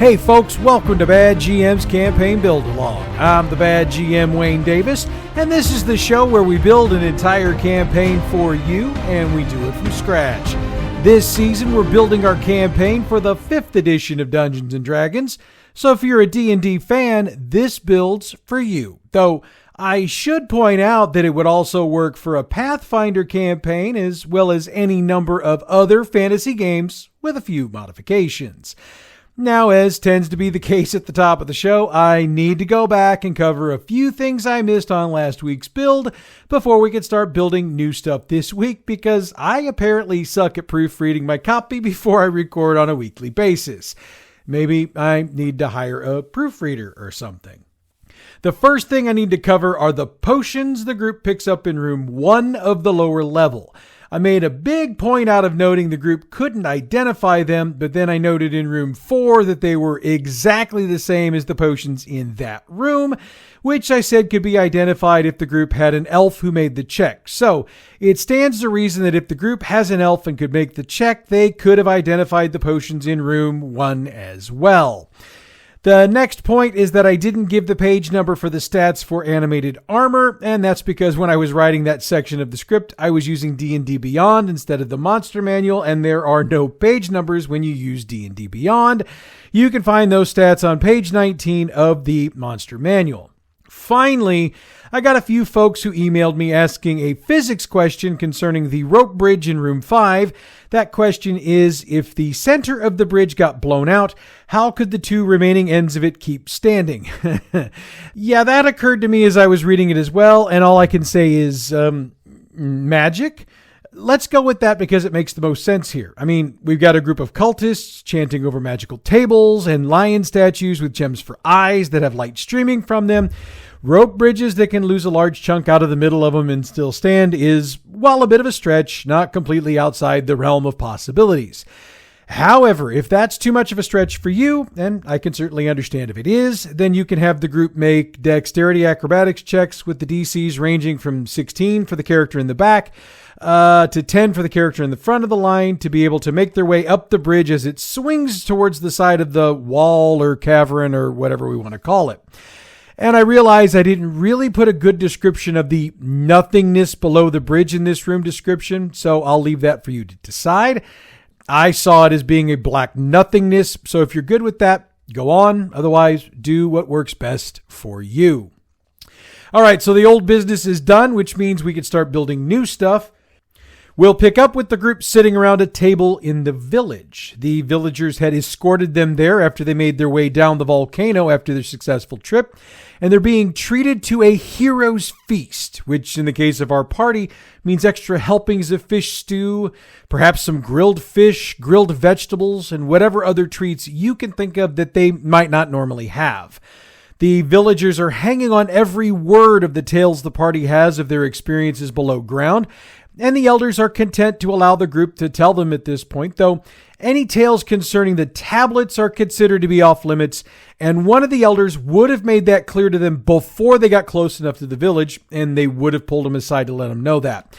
Hey folks, welcome to Bad GM's Campaign Build Along. I'm the Bad GM Wayne Davis, and this is the show where we build an entire campaign for you, and we do it from scratch. This season, we're building our campaign for the 5th edition of Dungeons & Dragons, so if you're a D&D fan, this build's for you. Though, I should point out that it would also work for a Pathfinder campaign, as well as any number of other fantasy games with a few modifications. Now, as tends to be the case at the top of the show, I need to go back and cover a few things I missed on last week's build before we can start building new stuff this week, because I apparently suck at proofreading my copy before I record on a weekly basis. Maybe I need to hire a proofreader or something. The first thing I need to cover are the potions the group picks up in room 1 of the lower level. I made a big point out of noting the group couldn't identify them, but then I noted in room 4 that they were exactly the same as the potions in that room, which I said could be identified if the group had an elf who made the check. So it stands to reason that if the group has an elf and could make the check, they could have identified the potions in room 1 as well. The next point is that I didn't give the page number for the stats for animated armor, and that's because when I was writing that section of the script, I was using D&D Beyond instead of the Monster Manual, and there are no page numbers when you use D&D Beyond. You can find those stats on page 19 of the Monster Manual. Finally, I got a few folks who emailed me asking a physics question concerning the rope bridge in room 5. That question is, if the center of the bridge got blown out, how could the 2 remaining ends of it keep standing? Yeah, that occurred to me as I was reading it as well, and all I can say is, magic? Let's go with that because it makes the most sense here. I mean, we've got a group of cultists chanting over magical tables and lion statues with gems for eyes that have light streaming from them. Rope bridges that can lose a large chunk out of the middle of them and still stand is, while a bit of a stretch, not completely outside the realm of possibilities. However, if that's too much of a stretch for you, and I can certainly understand if it is, then you can have the group make dexterity acrobatics checks with the DCs ranging from 16 for the character in the back to 10 for the character in the front of the line to be able to make their way up the bridge as it swings towards the side of the wall or cavern or whatever we want to call it. And I realize I didn't really put a good description of the nothingness below the bridge in this room description, so I'll leave that for you to decide. I saw it as being a black nothingness, so if you're good with that, go on. Otherwise, do what works best for you. All right, so the old business is done, which means we can start building new stuff. We'll pick up with the group sitting around a table in the village. The villagers had escorted them there after they made their way down the volcano after their successful trip, and they're being treated to a hero's feast, which in the case of our party means extra helpings of fish stew, perhaps some grilled fish, grilled vegetables, and whatever other treats you can think of that they might not normally have. The villagers are hanging on every word of the tales the party has of their experiences below ground, and the elders are content to allow the group to tell them at this point, though any tales concerning the tablets are considered to be off limits, and one of the elders would have made that clear to them before they got close enough to the village, and they would have pulled them aside to let them know that.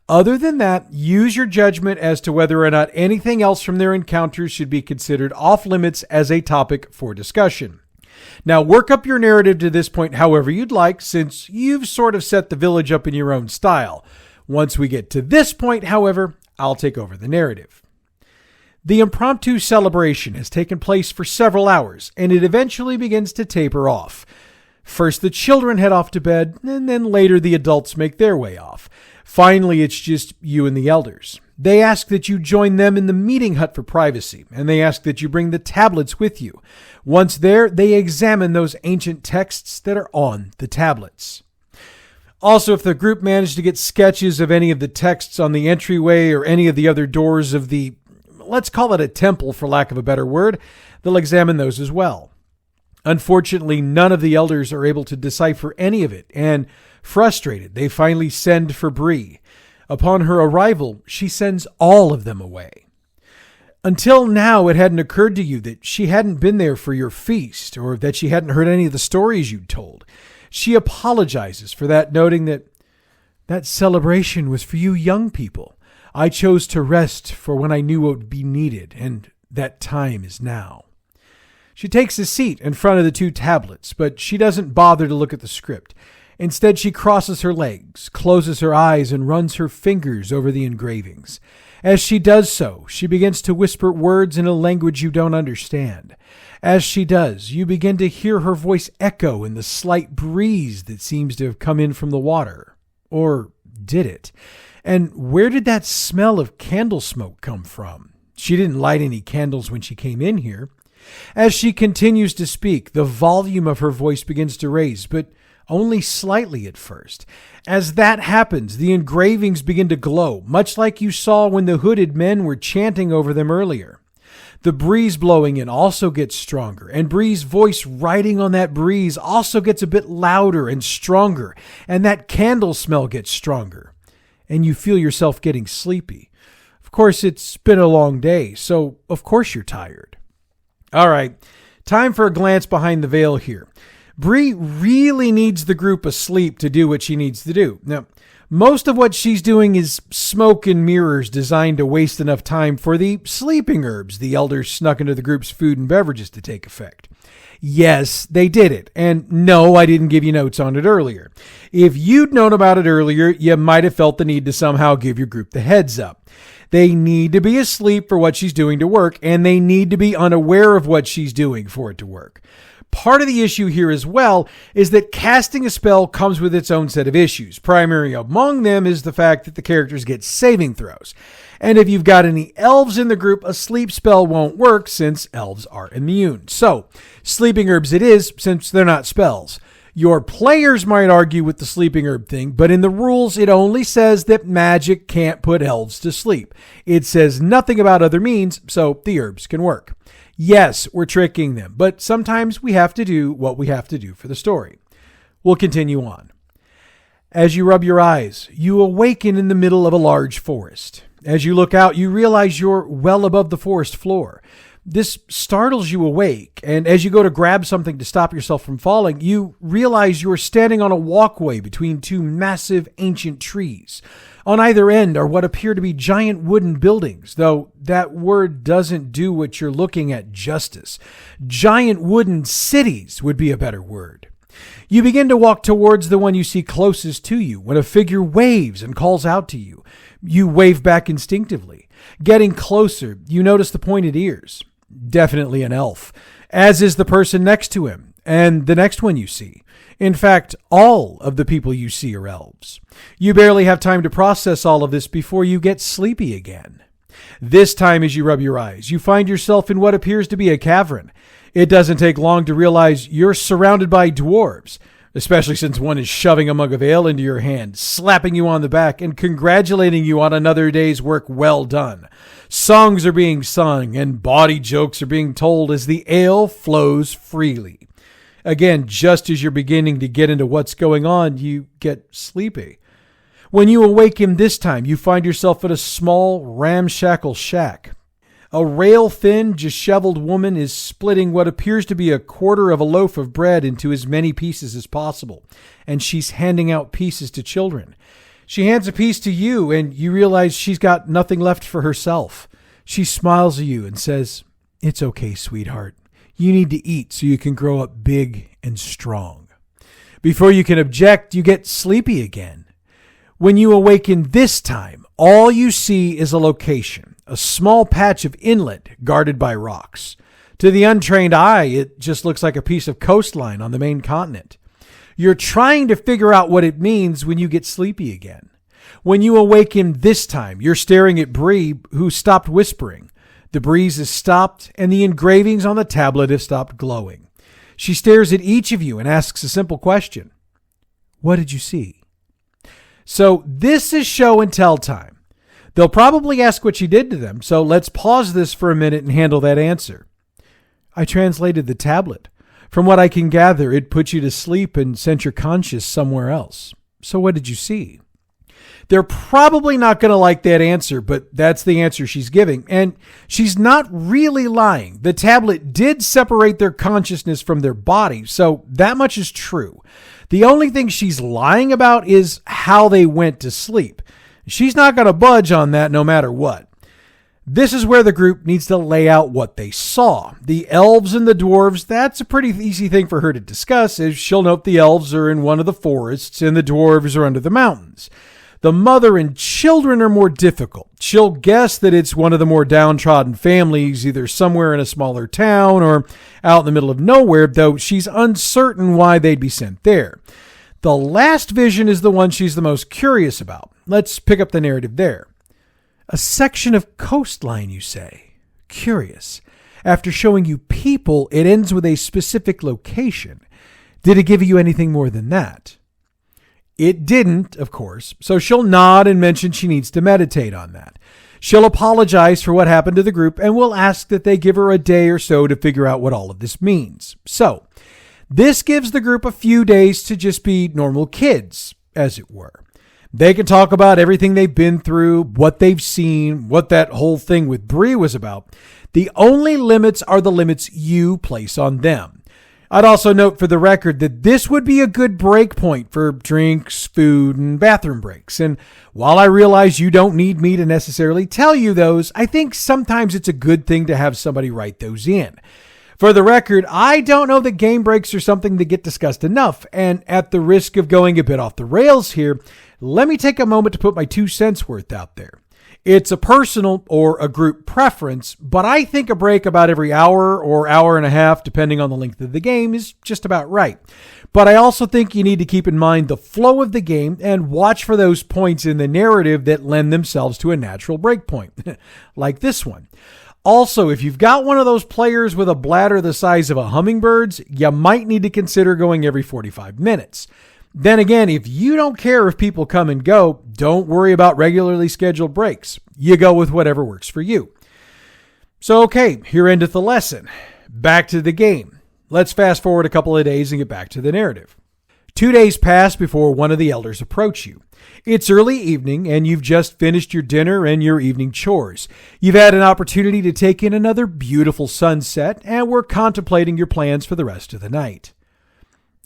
Other than that, use your judgment as to whether or not anything else from their encounters should be considered off limits as a topic for discussion. Now, work up your narrative to this point however you'd like, since you've sort of set the village up in your own style. Once we get to this point, however, I'll take over the narrative. The impromptu celebration has taken place for several hours, and it eventually begins to taper off. First, the children head off to bed, and then later the adults make their way off. Finally, it's just you and the elders. They ask that you join them in the meeting hut for privacy, and they ask that you bring the tablets with you. Once there, they examine those ancient texts that are on the tablets. Also, if the group managed to get sketches of any of the texts on the entryway or any of the other doors of the, let's call it a temple for lack of a better word, they'll examine those as well. Unfortunately, none of the elders are able to decipher any of it, and frustrated, they finally send for Bree. Upon her arrival, she sends all of them away. Until now, it hadn't occurred to you that she hadn't been there for your feast, or that she hadn't heard any of the stories you'd told. She apologizes for that, noting that celebration was for you young people. I chose to rest for when I knew what would be needed, and that time is now. She takes a seat in front of the two tablets, but she doesn't bother to look at the script. Instead, she crosses her legs, closes her eyes, and runs her fingers over the engravings. As she does so, she begins to whisper words in a language you don't understand. As she does, you begin to hear her voice echo in the slight breeze that seems to have come in from the water. Or did it? And where did that smell of candle smoke come from? She didn't light any candles when she came in here. As she continues to speak, the volume of her voice begins to raise, but only slightly at first. As that happens, the engravings begin to glow, much like you saw when the hooded men were chanting over them earlier. The breeze blowing in also gets stronger, and Bree's voice riding on that breeze also gets a bit louder and stronger, and that candle smell gets stronger, and you feel yourself getting sleepy. Of course, it's been a long day, so of course you're tired. All right, time for a glance behind the veil here. Bree really needs the group asleep to do what she needs to do. Now, most of what she's doing is smoke and mirrors designed to waste enough time for the sleeping herbs the elders snuck into the group's food and beverages to take effect. Yes, they did it. And no, I didn't give you notes on it earlier. If you'd known about it earlier, you might have felt the need to somehow give your group the heads up. They need to be asleep for what she's doing to work, and they need to be unaware of what she's doing for it to work. Part of the issue here as well is that casting a spell comes with its own set of issues. Primary among them is the fact that the characters get saving throws. And if you've got any elves in the group, a sleep spell won't work since elves are immune. So, sleeping herbs it is, since they're not spells. Your players might argue with the sleeping herb thing, but in the rules it only says that magic can't put elves to sleep. It says nothing about other means, so the herbs can work. Yes, we're tricking them, but sometimes we have to do what we have to do for the story. We'll continue on. As you rub your eyes, you awaken in the middle of a large forest. As you look out, you realize you're well above the forest floor. This startles you awake, and as you go to grab something to stop yourself from falling, you realize you're standing on a walkway between two massive ancient trees. On either end are what appear to be giant wooden buildings, though that word doesn't do what you're looking at justice. Giant wooden cities would be a better word. You begin to walk towards the one you see closest to you when a figure waves and calls out to you. You wave back instinctively. Getting closer, you notice the pointed ears. Definitely an elf, as is the person next to him and the next one you see. In fact, all of the people you see are elves. You barely have time to process all of this before you get sleepy again. This time, as you rub your eyes, you find yourself in what appears to be a cavern. It doesn't take long to realize you're surrounded by dwarves, especially since one is shoving a mug of ale into your hand, slapping you on the back, and congratulating you on another day's work well done. Songs are being sung, and bawdy jokes are being told as the ale flows freely. Again, just as you're beginning to get into what's going on, you get sleepy. When you awaken this time, you find yourself in a small, ramshackle shack. A rail-thin, disheveled woman is splitting what appears to be a quarter of a loaf of bread into as many pieces as possible, and she's handing out pieces to children. She hands a piece to you, and you realize she's got nothing left for herself. She smiles at you and says, "It's okay, sweetheart. You need to eat so you can grow up big and strong." Before you can object, you get sleepy again. When you awaken this time, all you see is a location, a small patch of inlet guarded by rocks. To the untrained eye, it just looks like a piece of coastline on the main continent. You're trying to figure out what it means when you get sleepy again. When you awaken this time, you're staring at Bree, who stopped whispering. The breeze has stopped, and the engravings on the tablet have stopped glowing. She stares at each of you and asks a simple question. What did you see? So this is show and tell time. They'll probably ask what she did to them, so let's pause this for a minute and handle that answer. I translated the tablet. From what I can gather, it put you to sleep and sent your conscience somewhere else. So what did you see? They're probably not going to like that answer, but that's the answer she's giving. And she's not really lying. The tablet did separate their consciousness from their body, so that much is true. The only thing she's lying about is how they went to sleep. She's not going to budge on that no matter what. This is where the group needs to lay out what they saw. The elves and the dwarves, that's a pretty easy thing for her to discuss, as she'll note the elves are in one of the forests and the dwarves are under the mountains. The mother and children are more difficult. She'll guess that it's one of the more downtrodden families, either somewhere in a smaller town or out in the middle of nowhere, though she's uncertain why they'd be sent there. The last vision is the one she's the most curious about. Let's pick up the narrative there. A section of coastline, you say? Curious. After showing you people, it ends with a specific location. Did it give you anything more than that? It didn't, of course, so she'll nod and mention she needs to meditate on that. She'll apologize for what happened to the group, and we'll ask that they give her a day or so to figure out what all of this means. So, this gives the group a few days to just be normal kids, as it were. They can talk about everything they've been through, what they've seen, what that whole thing with Bree was about. The only limits are the limits you place on them. I'd also note for the record that this would be a good break point for drinks, food, and bathroom breaks. And while I realize you don't need me to necessarily tell you those, I think sometimes it's a good thing to have somebody write those in. For the record, I don't know that game breaks are something that get discussed enough, and at the risk of going a bit off the rails here, let me take a moment to put my 2 cents worth out there. It's a personal or a group preference, but I think a break about every hour or hour and a half, depending on the length of the game, is just about right. But I also think you need to keep in mind the flow of the game and watch for those points in the narrative that lend themselves to a natural break point, like this one. Also, if you've got one of those players with a bladder the size of a hummingbird's, you might need to consider going every 45 minutes. Then again, if you don't care if people come and go, don't worry about regularly scheduled breaks. You go with whatever works for you. So, okay, here endeth the lesson. Back to the game. Let's fast forward a couple of days and get back to the narrative. 2 days pass before one of the elders approach you. It's early evening, and you've just finished your dinner and your evening chores. You've had an opportunity to take in another beautiful sunset, and we're contemplating your plans for the rest of the night.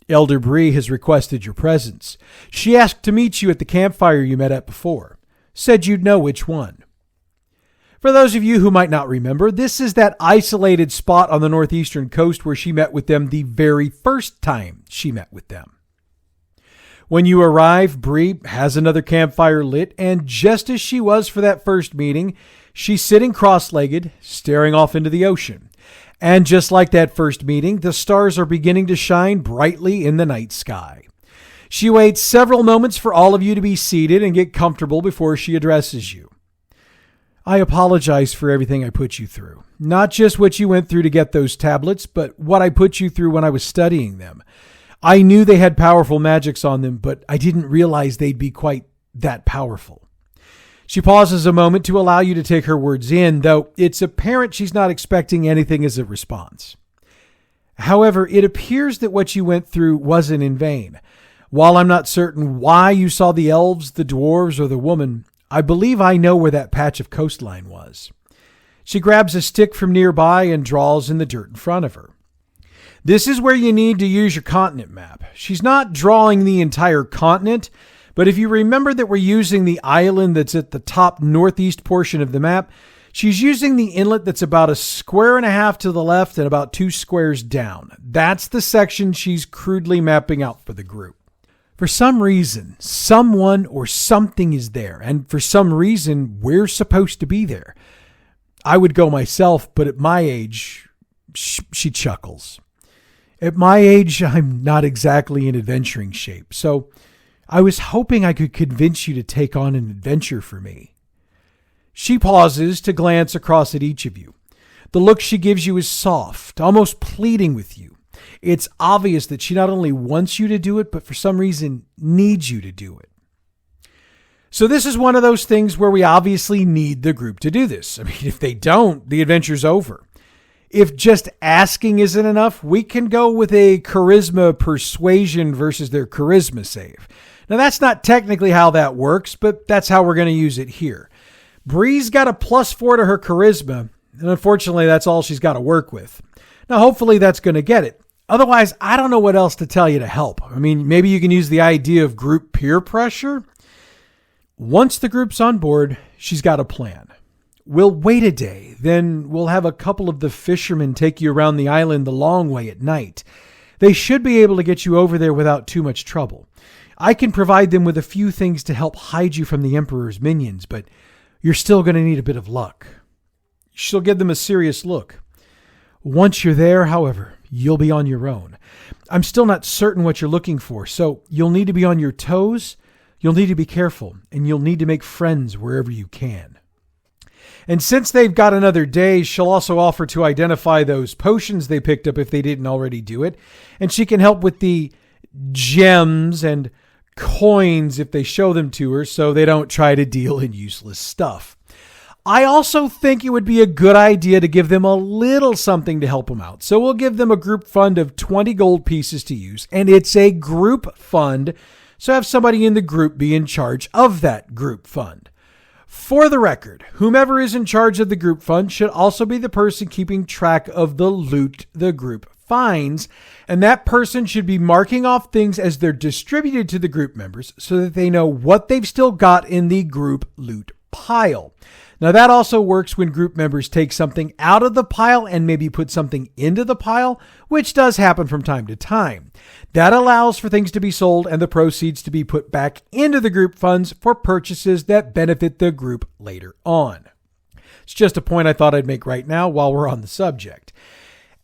Elder Bree has requested your presence. She asked to meet you at the campfire you met at before. Said you'd know which one. For those of you who might not remember, this is that isolated spot on the northeastern coast where she met with them the very first time she met with them. When you arrive, Bree has another campfire lit, and just as she was for that first meeting, she's sitting cross-legged, staring off into the ocean. And just like that first meeting, the stars are beginning to shine brightly in the night sky. She waits several moments for all of you to be seated and get comfortable before she addresses you. I apologize for everything I put you through. Not just what you went through to get those tablets, but what I put you through when I was studying them. I knew they had powerful magics on them, but I didn't realize they'd be quite that powerful. She pauses a moment to allow you to take her words in, though it's apparent she's not expecting anything as a response. However, it appears that what you went through wasn't in vain. While I'm not certain why you saw the elves, the dwarves, or the woman, I believe I know where that patch of coastline was. She grabs a stick from nearby and draws in the dirt in front of her. This is where you need to use your continent map. She's not drawing the entire continent, but if you remember that we're using the island that's at the top northeast portion of the map, she's using the inlet that's about 1.5 squares to the left and about 2 squares down. That's the section she's crudely mapping out for the group. For some reason, someone or something is there, and for some reason, we're supposed to be there. I would go myself, but at my age, she chuckles. At my age, I'm not exactly in adventuring shape, so I was hoping I could convince you to take on an adventure for me. She pauses to glance across at each of you. The look she gives you is soft, almost pleading with you. It's obvious that she not only wants you to do it, but for some reason needs you to do it. So this is one of those things where we obviously need the group to do this. I mean, if they don't, the adventure's over. If just asking isn't enough, we can go with a charisma persuasion versus their charisma save. Now, that's not technically how that works, but that's how we're going to use it here. Bree's got a +4 to her charisma, and unfortunately, that's all she's got to work with. Now, hopefully that's going to get it. Otherwise, I don't know what else to tell you to help. I mean, maybe you can use the idea of group peer pressure. Once the group's on board, she's got a plan. We'll wait a day, then we'll have a couple of the fishermen take you around the island the long way at night. They should be able to get you over there without too much trouble. I can provide them with a few things to help hide you from the Emperor's minions, but you're still going to need a bit of luck." She'll give them a serious look. "Once you're there, however, you'll be on your own. I'm still not certain what you're looking for, so you'll need to be on your toes, you'll need to be careful, and you'll need to make friends wherever you can." And since they've got another day, she'll also offer to identify those potions they picked up if they didn't already do it, and she can help with the gems and coins if they show them to her so they don't try to deal in useless stuff. I also think it would be a good idea to give them a little something to help them out. So we'll give them a group fund of 20 gold pieces to use, and it's a group fund, so have somebody in the group be in charge of that group fund. For the record, whomever is in charge of the group fund should also be the person keeping track of the loot the group finds, and that person should be marking off things as they're distributed to the group members so that they know what they've still got in the group loot pile. Now that also works when group members take something out of the pile and maybe put something into the pile, which does happen from time to time. That allows for things to be sold and the proceeds to be put back into the group funds for purchases that benefit the group later on. It's just a point I thought I'd make right now while we're on the subject.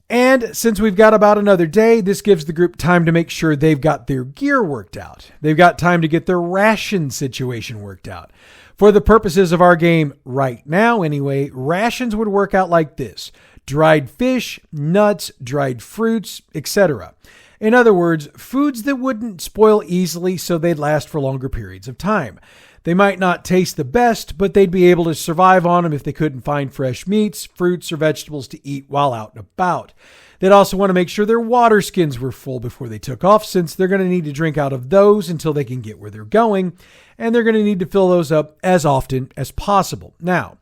And since we've got about another day, this gives the group time to make sure they've got their gear worked out. They've got time to get their ration situation worked out. For the purposes of our game right now, anyway, rations would work out like this: dried fish, nuts, dried fruits, etc. In other words, foods that wouldn't spoil easily so they'd last for longer periods of time. They might not taste the best, but they'd be able to survive on them if they couldn't find fresh meats, fruits, or vegetables to eat while out and about. They'd also want to make sure their water skins were full before they took off, since they're going to need to drink out of those until they can get where they're going, and they're going to need to fill those up as often as possible. Now,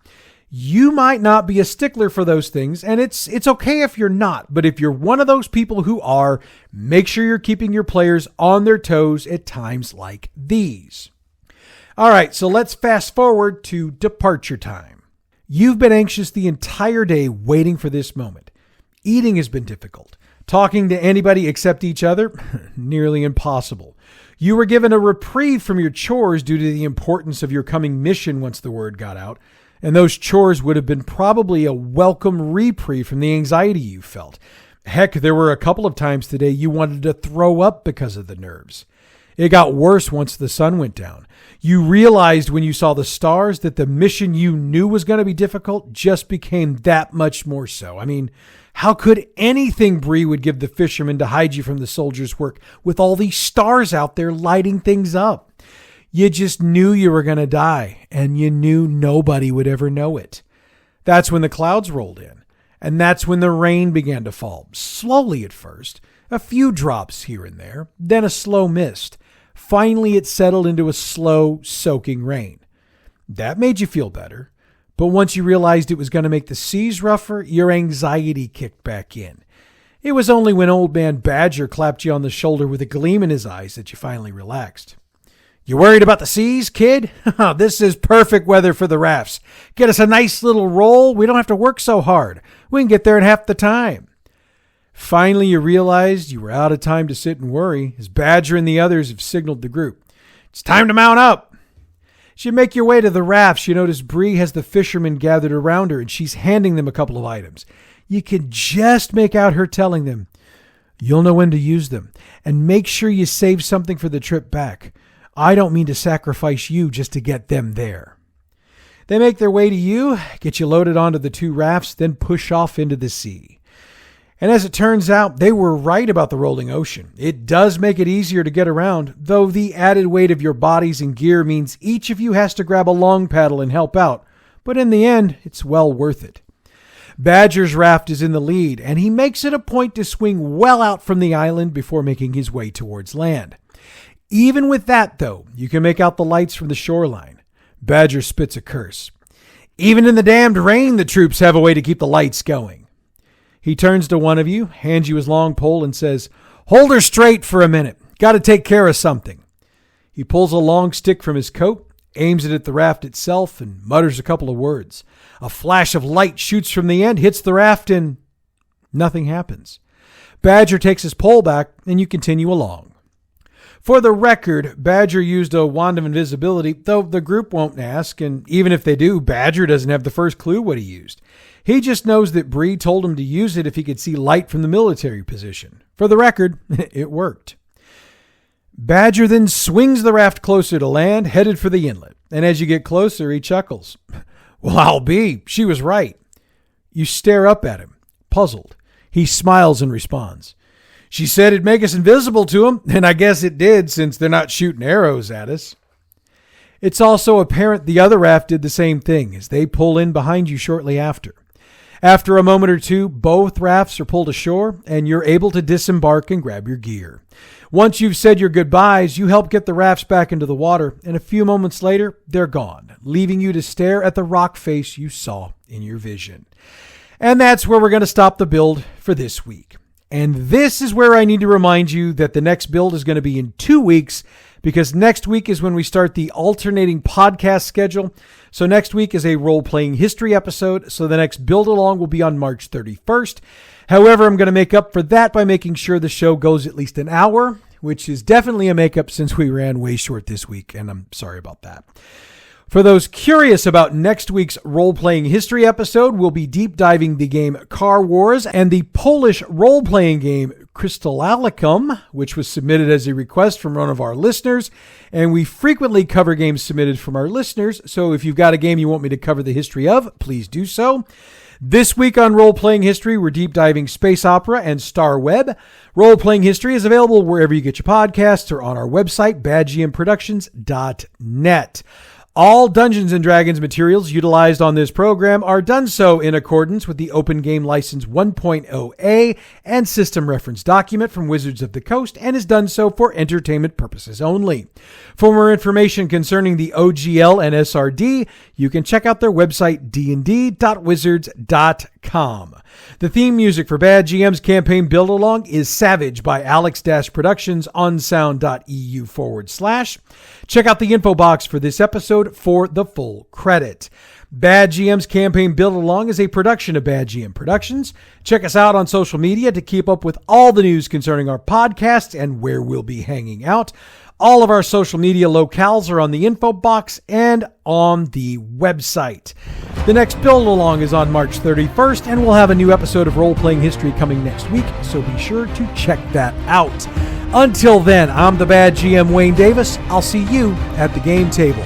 you might not be a stickler for those things, and it's okay if you're not, but if you're one of those people who are, make sure you're keeping your players on their toes at times like these. All right, so let's fast forward to departure time. You've been anxious the entire day waiting for this moment. Eating has been difficult. Talking to anybody except each other, nearly impossible. You were given a reprieve from your chores due to the importance of your coming mission once the word got out, and those chores would have been probably a welcome reprieve from the anxiety you felt. Heck, there were a couple of times today you wanted to throw up because of the nerves. It got worse once the sun went down. You realized when you saw the stars that the mission you knew was going to be difficult just became that much more so. I mean, how could anything Bree would give the fishermen to hide you from the soldiers' work with all these stars out there lighting things up? You just knew you were going to die, and you knew nobody would ever know it. That's when the clouds rolled in, and that's when the rain began to fall. Slowly at first, a few drops here and there, then a slow mist. Finally, it settled into a slow, soaking rain. That made you feel better. But once you realized it was going to make the seas rougher, your anxiety kicked back in. It was only when Old Man Badger clapped you on the shoulder with a gleam in his eyes that you finally relaxed. "You worried about the seas, kid? This is perfect weather for the rafts. Get us a nice little roll. We don't have to work so hard. We can get there in half the time." Finally, you realized you were out of time to sit and worry, as Badger and the others have signaled the group. "It's time to mount up." As you make your way to the rafts, you notice Bree has the fishermen gathered around her, and she's handing them a couple of items. You can just make out her telling them, "You'll know when to use them, and make sure you save something for the trip back. I don't mean to sacrifice you just to get them there." They make their way to you, get you loaded onto the two rafts, then push off into the sea. And as it turns out, they were right about the rolling ocean. It does make it easier to get around, though the added weight of your bodies and gear means each of you has to grab a long paddle and help out. But in the end, it's well worth it. Badger's raft is in the lead, and he makes it a point to swing well out from the island before making his way towards land. Even with that, though, you can make out the lights from the shoreline. Badger spits a curse. "Even in the damned rain, the troops have a way to keep the lights going." He turns to one of you, hands you his long pole, and says, "Hold her straight for a minute. Got to take care of something." He pulls a long stick from his coat, aims it at the raft itself, and mutters a couple of words. A flash of light shoots from the end, hits the raft, and nothing happens. Badger takes his pole back, and you continue along. For the record, Badger used a wand of invisibility, though the group won't ask, and even if they do, Badger doesn't have the first clue what he used. He just knows that Bree told him to use it if he could see light from the military position. For the record, it worked. Badger then swings the raft closer to land, headed for the inlet, and as you get closer, he chuckles. Well, I'll be. She was right. You stare up at him, puzzled. He smiles and responds. She said it'd make us invisible to him, and I guess it did since they're not shooting arrows at us. It's also apparent the other raft did the same thing as they pull in behind you shortly after. After a moment or two, both rafts are pulled ashore, and you're able to disembark and grab your gear. Once you've said your goodbyes, you help get the rafts back into the water, and a few moments later, they're gone, leaving you to stare at the rock face you saw in your vision. And that's where we're going to stop the build for this week. And this is where I need to remind you that the next build is going to be in 2 weeks, because next week is when we start the alternating podcast schedule. So next week is a role-playing history episode, so the next build-along will be on March 31st. However, I'm going to make up for that by making sure the show goes at least an hour, which is definitely a makeup since we ran way short this week, and I'm sorry about that. For those curious about next week's role-playing history episode, we'll be deep diving the game Car Wars and the Polish role-playing game Krystalicum, which was submitted as a request from one of our listeners. And we frequently cover games submitted from our listeners, so if you've got a game you want me to cover the history of, please do so. This week on Role-Playing History, we're deep diving space opera and Star Web. Role-Playing History is available wherever you get your podcasts or on our website, badgmproductions.net. All Dungeons & Dragons materials utilized on this program are done so in accordance with the Open Game License 1.0A and System Reference Document from Wizards of the Coast, and is done so for entertainment purposes only. For more information concerning the OGL and SRD, you can check out their website, dnd.wizards.com. The theme music for Bad GM's campaign build-along is Savage by Alex-Productions on sound.eu/. Check out the info box for this episode for the full credit. Bad GM's campaign build-along is a production of Bad GM Productions. Check us out on social media to keep up with all the news concerning our podcasts and where we'll be hanging out. All of our social media locales are on the info box and on the website. The next build-along is on March 31st, and we'll have a new episode of Role-Playing History coming next week, so be sure to check that out. Until then, I'm the Bad GM Wayne Davis. I'll see you at the game table.